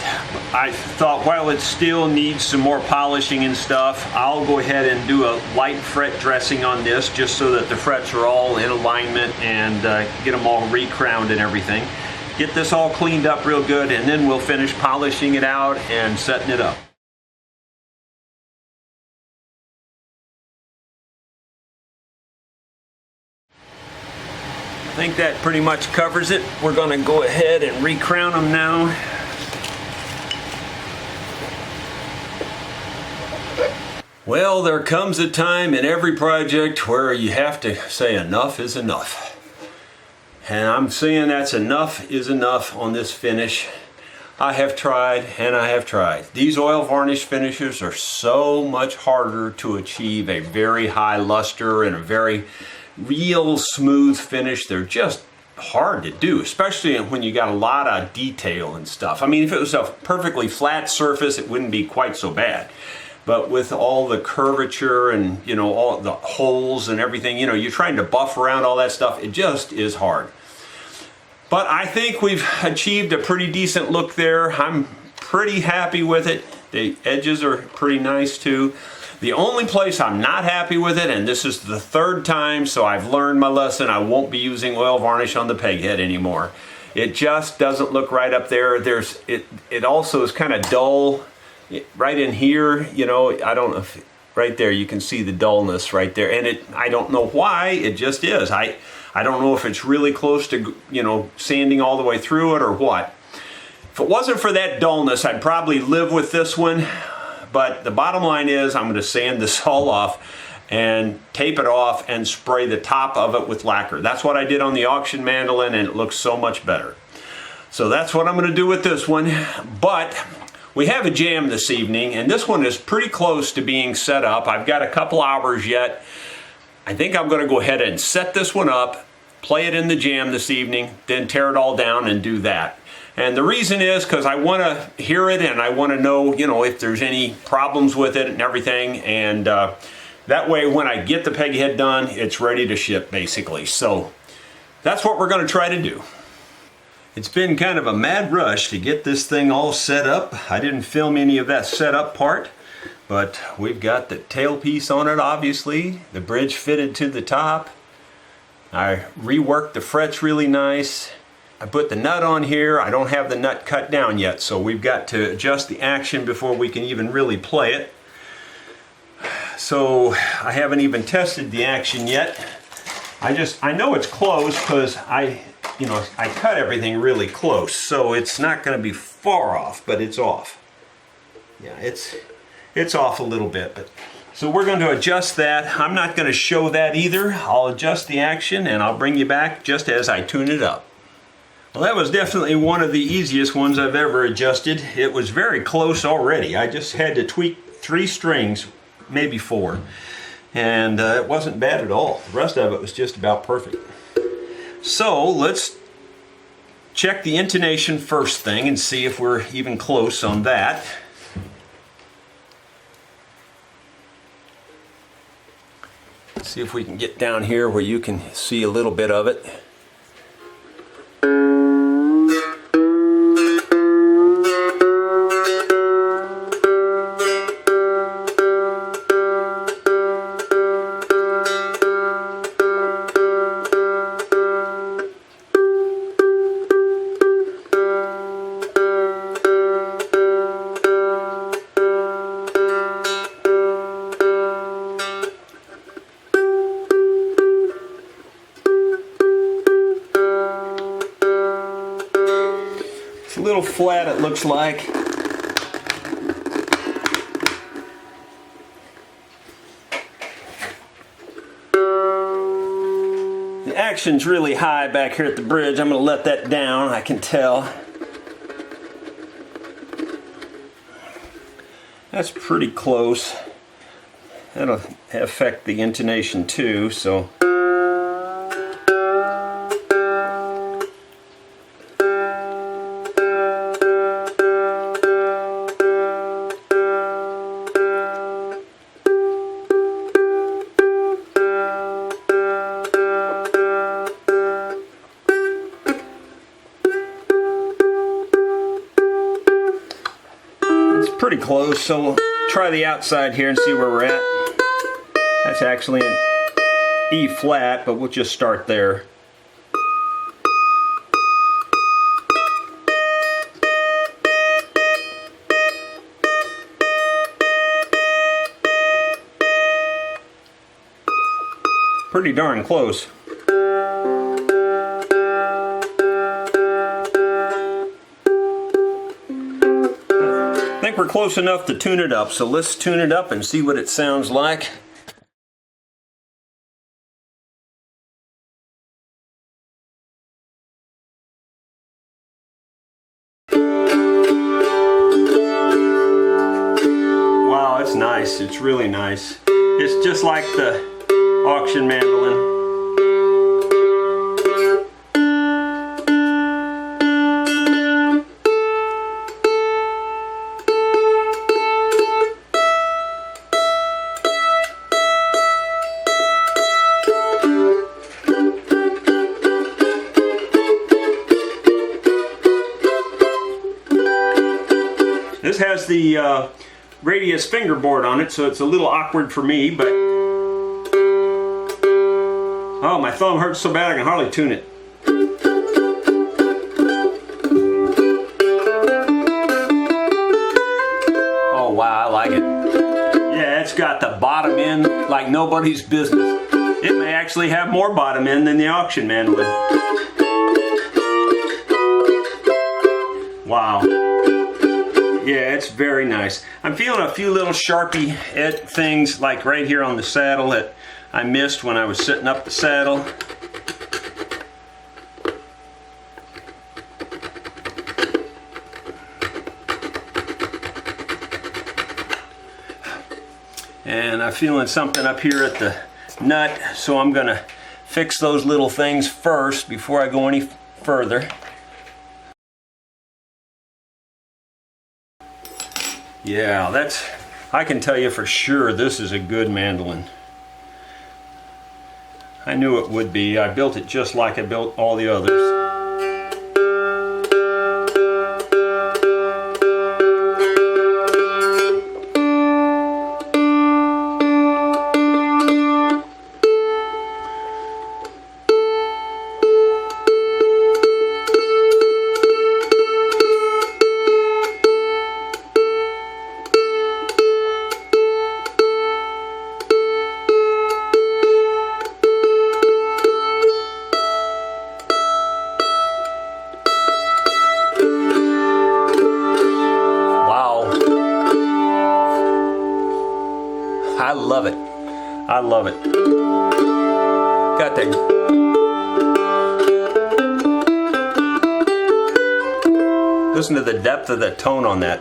I thought while it still needs some more polishing and stuff, I'll go ahead and do a light fret dressing on this just so that the frets are all in alignment and get them all recrowned and everything. Get this all cleaned up real good, and then we'll finish polishing it out and setting it up. I think that pretty much covers it. We're going to go ahead and recrown them now. Well, there comes a time in every project where you have to say enough is enough. And I'm saying that's enough is enough on this finish. I have tried and I have tried. These oil varnish finishes are so much harder to achieve a very high luster and a very real smooth finish. They're just hard to do, especially when you got a lot of detail and stuff. I mean, if it was a perfectly flat surface, it wouldn't be quite so bad. But with all the curvature and, all the holes and everything, you're trying to buff around all that stuff. It just is hard. But I think we've achieved a pretty decent look there. I'm pretty happy with it. The edges are pretty nice too. The only place I'm not happy with it, and this is the third time, so I've learned my lesson, I won't be using oil varnish on the peghead anymore. It just doesn't look right up there. It also is kind of dull. Right in here, I don't know if right there you can see the dullness right there, and I don't know why, it just is. I don't know if it's really close to sanding all the way through it or what. If it wasn't for that dullness, I'd probably live with this one, but the bottom line is I'm going to sand this all off and tape it off and spray the top of it with lacquer. That's what I did on the auction mandolin, and it looks so much better. So that's what I'm going to do with this one. But we have a jam this evening, and this one is pretty close to being set up. I've got a couple hours yet. I think I'm going to go ahead and set this one up, play it in the jam this evening, then tear it all down and do that. And the reason is because I want to hear it, and I want to know, if there's any problems with it and everything. And that way, when I get the peghead done, it's ready to ship, basically. So that's what we're going to try to do. It's been kind of a mad rush to get this thing all set up. I didn't film any of that setup part, but we've got the tailpiece on it, obviously. The bridge fitted to the top. I reworked the frets really nice. I put the nut on here. I don't have the nut cut down yet, so we've got to adjust the action before we can even really play it. So I haven't even tested the action yet. I know it's close because I cut everything really close, so it's not going to be far off, but it's off. Yeah, it's off a little bit, but so we're going to adjust that. I'm not going to show that either. I'll adjust the action and I'll bring you back just as I tune it up. Well, that was definitely one of the easiest ones I've ever adjusted. It was very close already. I just had to tweak 3 strings, maybe 4, and it wasn't bad at all. The rest of it was just about perfect. So let's check the intonation first thing and see if we're even close on that. See if we can get down here where you can see a little bit of it. It's a little flat, it looks like. The action's really high back here at the bridge. I'm going to let that down, I can tell. That's pretty close. That'll affect the intonation too, so. Pretty close, so we'll try the outside here and see where we're at. That's actually an E flat, but we'll just start there. Pretty darn close. I think we're close enough to tune it up, so let's tune it up and see what it sounds like. Wow, it's nice. It's really nice. It's just like the auction mandolin. This has the radius fingerboard on it, so it's a little awkward for me, but oh, my thumb hurts so bad I can hardly tune it. Oh wow, I like it. Yeah, it's got the bottom end like nobody's business. It may actually have more bottom end than the auction mandolin. Wow. Yeah, it's very nice. I'm feeling a few little Sharpie things like right here on the saddle that I missed when I was setting up the saddle. And I'm feeling something up here at the nut, so I'm going to fix those little things first before I go any further. Yeah, I can tell you for sure this is a good mandolin. I knew it would be. I built it just like I built all the others. I love it. I love it. Got that. Listen to the depth of the tone on that.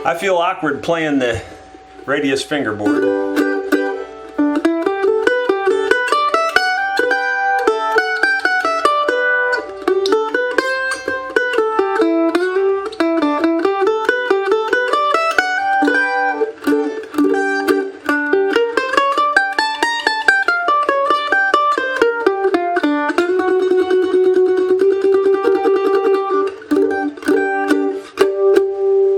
I feel awkward playing the radius fingerboard.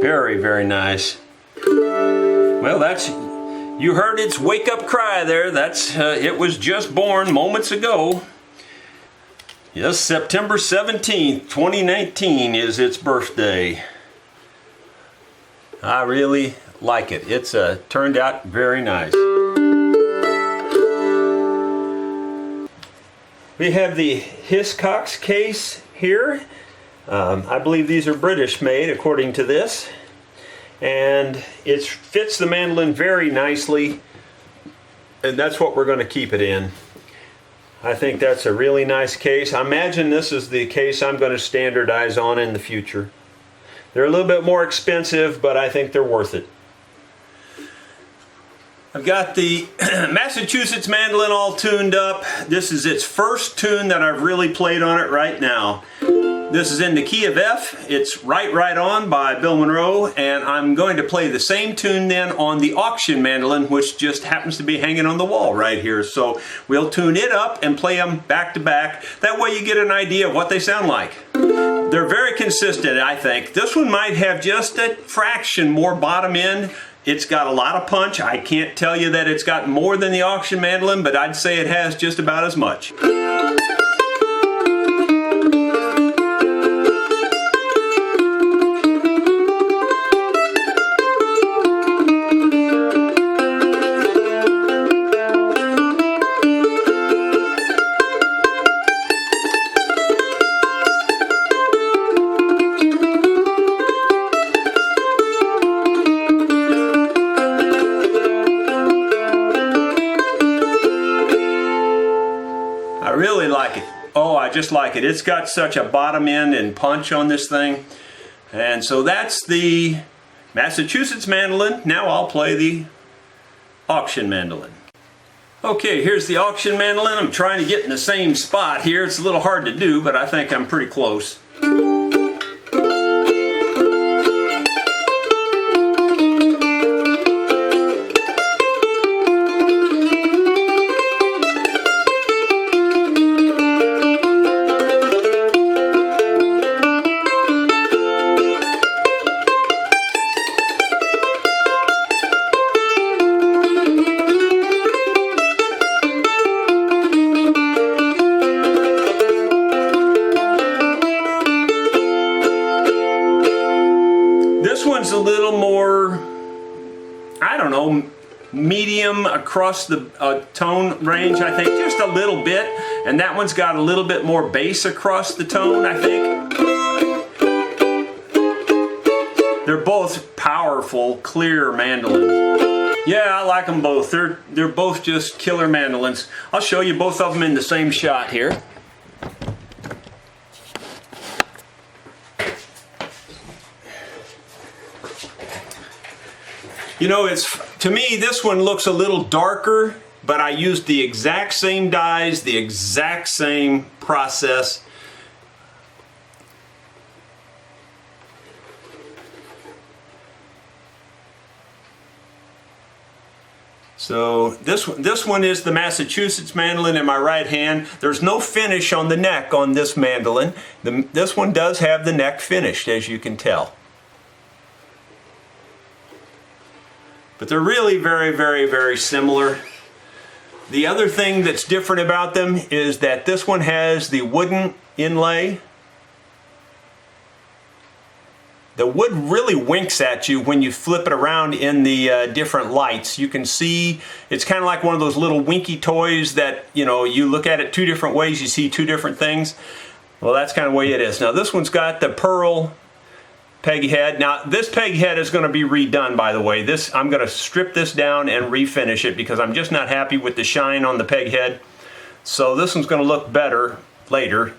Very, very nice. Well, that's, you heard its wake up cry there. That's, it was just born moments ago. Yes, September 17th, 2019 is its birthday. I really like it. It's turned out very nice. We have the Hiscox case here. I believe these are British made according to this, and it fits the mandolin very nicely, and that's what we're going to keep it in. I think that's a really nice case. I imagine this is the case I'm going to standardize on in the future. They're a little bit more expensive, but I think they're worth it. I've got the Massachusetts mandolin all tuned up. This is its first tune that I've really played on it right now. This is in the key of F. It's Right On by Bill Monroe, and I'm going to play the same tune then on the auction mandolin, which just happens to be hanging on the wall right here. So we'll tune it up and play them back to back. That way you get an idea of what they sound like. They're very consistent, I think. This one might have just a fraction more bottom end. It's got a lot of punch. I can't tell you that it's got more than the auction mandolin, but I'd say it has just about as much. I really like it. Oh, I just like it. It's got such a bottom end and punch on this thing. And so that's the Massachusetts mandolin. Now I'll play the auction mandolin. Okay, here's the auction mandolin. I'm trying to get in the same spot here. It's a little hard to do, but I think I'm pretty close. This one's a little more, I don't know, medium across the tone range, I think, just a little bit. And that one's got a little bit more bass across the tone, I think. They're both powerful, clear mandolins. Yeah, I like them both. They're both just killer mandolins. I'll show you both of them in the same shot here. You know, to me, this one looks a little darker, but I used the exact same dyes, the exact same process. So this one is the Massachusetts mandolin in my right hand. There's no finish on the neck on this mandolin. This one does have the neck finished, as you can tell. But they're really very, very, very similar. The other thing that's different about them is that this one has the wooden inlay. The wood really winks at you when you flip it around in the different lights. You can see it's kind of like one of those little winky toys that, you know, you look at it two different ways, you see two different things. Well, that's kind of the way it is. Now this one's got the pearl peg head. Now this peg head is going to be redone, by the way. I'm going to strip this down and refinish it because I'm just not happy with the shine on the peg head. So this one's going to look better later.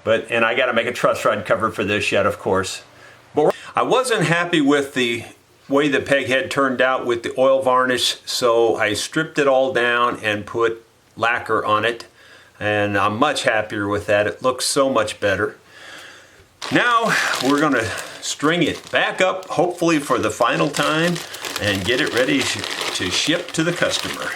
And I got to make a truss rod cover for this yet, of course. But I wasn't happy with the way the peg head turned out with the oil varnish, so I stripped it all down and put lacquer on it, and I'm much happier with that. It looks so much better. Now we're going to string it back up, hopefully for the final time, and get it ready to ship to the customer.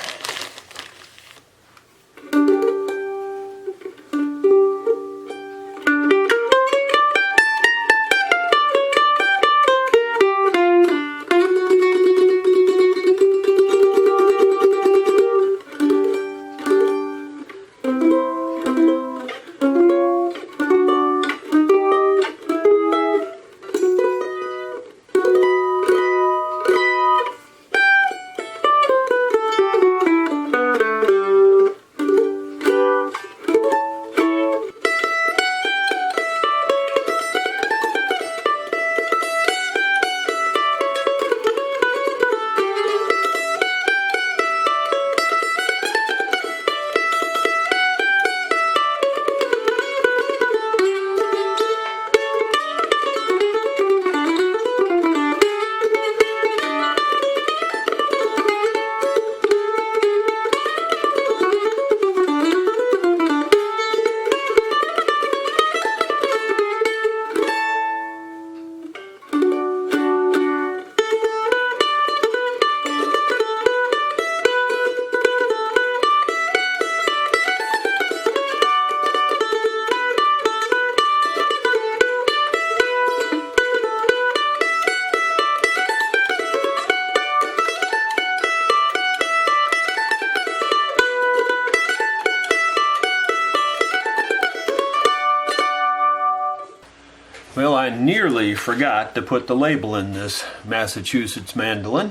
Well, I nearly forgot to put the label in this Massachusetts mandolin.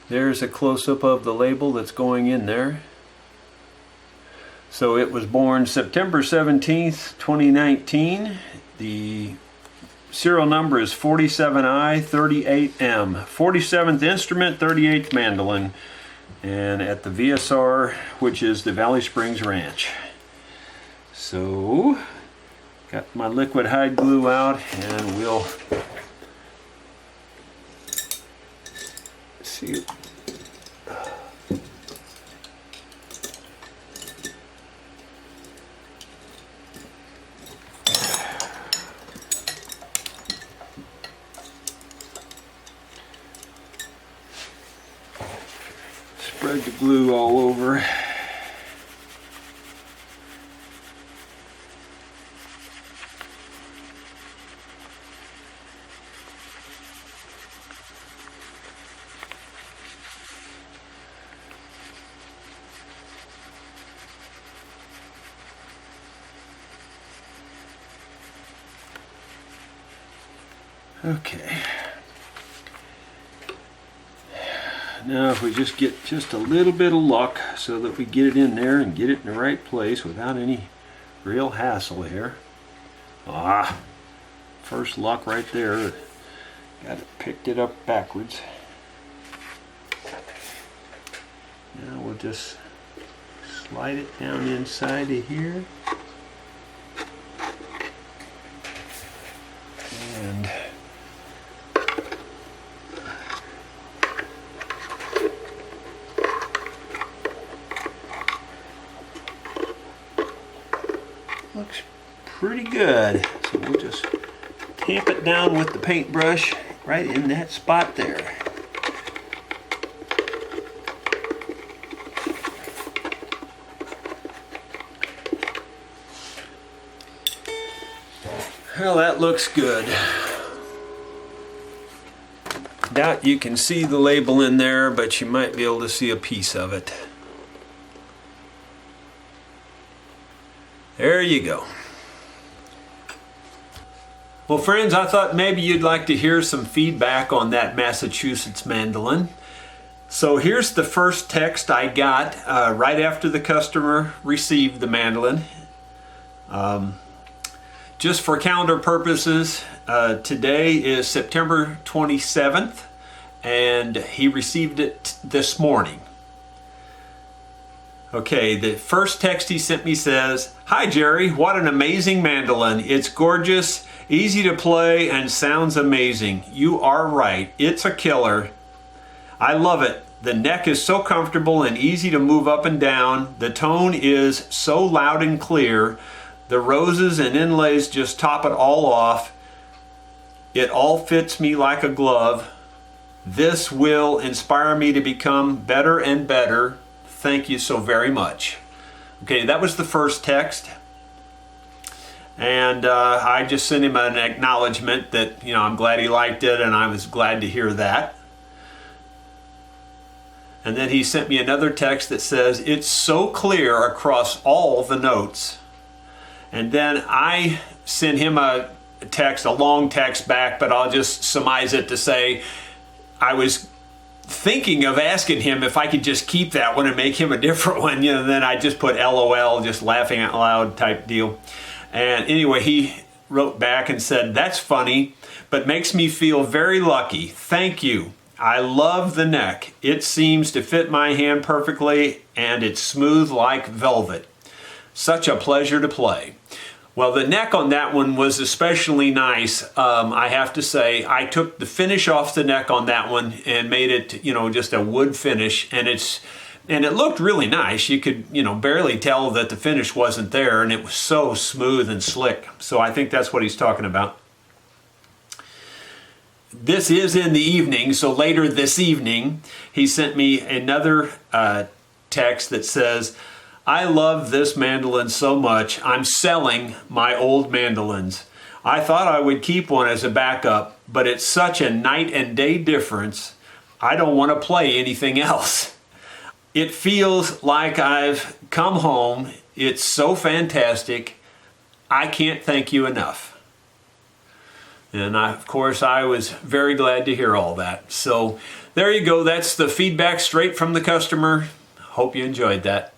There's a close-up of the label that's going in there. So it was born September 17th, 2019. The serial number is 47I38M. 47th instrument, 38th mandolin. And at the VSR, which is the Valley Springs Ranch. So got my liquid hide glue out, and we'll see it. Spread the glue all over. Okay. Now if we just get just a little bit of luck so that we get it in there and get it in the right place without any real hassle here. First luck right there. Got it, picked it up backwards. Now we'll just slide it down inside of here. And looks pretty good. So we'll just tamp it down with the paintbrush right in that spot there. Well, that looks good. Doubt you can see the label in there, but you might be able to see a piece of it. There you go. Well, friends, I thought maybe you'd like to hear some feedback on that Massachusetts mandolin. So here's the first text I got right after the customer received the mandolin. Just for calendar purposes, today is September 27th, and he received it this morning. Okay, the first text he sent me says, "Hi Jerry, what an amazing mandolin. It's gorgeous, easy to play, and sounds amazing. You are right, it's a killer. I love it. The neck is so comfortable and easy to move up and down. The tone is so loud and clear. The roses and inlays just top it all off. It all fits me like a glove. This will inspire me to become better and better. Thank you so very much." Okay, that was the first text. And I just sent him an acknowledgement that, you know, I'm glad he liked it and I was glad to hear that. And then he sent me another text that says, "It's so clear across all the notes." And then I sent him a text, a long text back, but I'll just surmise it to say I was thinking of asking him if I could just keep that one and make him a different one. You know, then I just put LOL, just laughing out loud type deal. And anyway, he wrote back and said, "That's funny, but makes me feel very lucky. Thank you. I love the neck. It seems to fit my hand perfectly and it's smooth like velvet. Such a pleasure to play." Well, the neck on that one was especially nice. I have to say, I took the finish off the neck on that one and made it, you know, just a wood finish, and it looked really nice. You could, you know, barely tell that the finish wasn't there, and it was so smooth and slick. So I think that's what he's talking about. This is in the evening, so later this evening, he sent me another text that says, "I love this mandolin so much, I'm selling my old mandolins. I thought I would keep one as a backup, but it's such a night and day difference, I don't want to play anything else. It feels like I've come home. It's so fantastic. I can't thank you enough." And of course, I was very glad to hear all that. So there you go. That's the feedback straight from the customer. Hope you enjoyed that.